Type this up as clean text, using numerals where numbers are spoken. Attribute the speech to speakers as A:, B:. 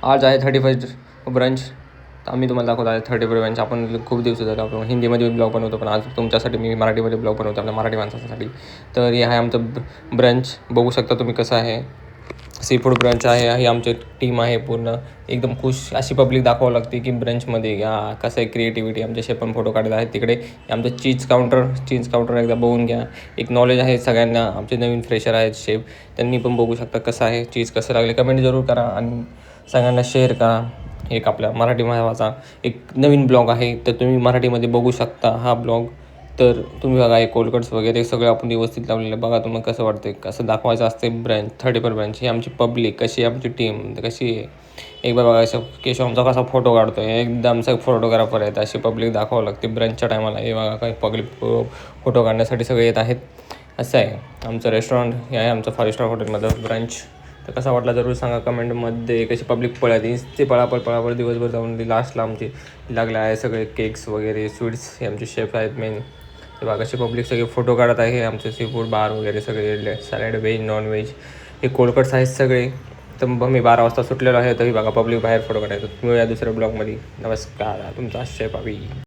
A: आज आहे 31st brunch. तर आम्ही तुम्हाला दाखवत आहे 31st ब्रंच. आपण खूप दिवस झाले आपण हिंदीमध्ये ब्लॉग बनवतो, पण आज तुमच्यासाठी मी मराठीमध्ये ब्लॉग बनवतो, आपल्या मराठी माणसासाठी. तर हे आहे आमचं ब्रंच. बघू शकता तुम्ही कसं आहे. सी फूड ब्रंच आहे. ही आमची टीम आहे पूर्ण एकदम खुश. अशी पब्लिक दाखवावं लागते की ब्रंचमध्ये या कसं आहे क्रिएटिव्हिटी. आमचे शेफ पण फोटो काढत आहेत तिकडे. आमचं चीज काउंटर एकदा बघून घ्या. एक नॉलेज आहे सगळ्यांना. आमचे नवीन फ्रेशर आहेत शेफ, त्यांनी पण बघू शकता कसं आहे चीज कसं लागले. कमेंट जरूर करा आणि सगळ्यांना शेअर करा. एक आपल्या मराठी भावाचा एक नवीन ब्लॉग आहे, तर तुम्ही मराठीमध्ये बघू शकता हा ब्लॉग. तर तुम्ही बघा हे कोलकट्स वगैरे सगळं आपण व्यवस्थित लावलेलं बघा. तुम्हाला कसं वाटतं, कसं दाखवायचं असते ब्रँच 31st ब्रँच. ही आमची पब्लिक कशी आहे, आमची टीम कशी आहे. एकदा बघा असं केशव आमचा कसा फोटो काढतो आहे, एकदम सगळं फोटोग्राफर आहेत. अशी पब्लिक दाखवावं लागते ब्रंचच्या टायमाला. हे बघा काही पब्लिक फोटो काढण्यासाठी सगळे येत आहेत. असं आहे आमचं रेस्टॉरंट. हे आहे आमचं 5 स्टार हॉटेलमधलं ब्रंच. तर कसा वाटला जरूर सांगा कमेंटमध्ये. कशी पब्लिक पळाली ते पळापळ दिवसभर जाऊन लास्टला आमची लागले आहे सगळे केक्स वगैरे स्वीट्स. हे आमचे शेफ आहेत मेन. ते बघा कशी पब्लिक सगळे फोटो काढत आहे. आमचे सी फूड बार वगैरे सगळे सॅलड व्हेज नॉन व्हेज हे कोलकट्स आहेत सगळे. तर मग मी 12 वाजता सुटलेलो आहे, तरी बघा पब्लिक बाहेर फोटो काढायचं. मिळूया दुसऱ्या ब्लॉगमध्ये. नमस्कार, तुमचा शेफ अभि.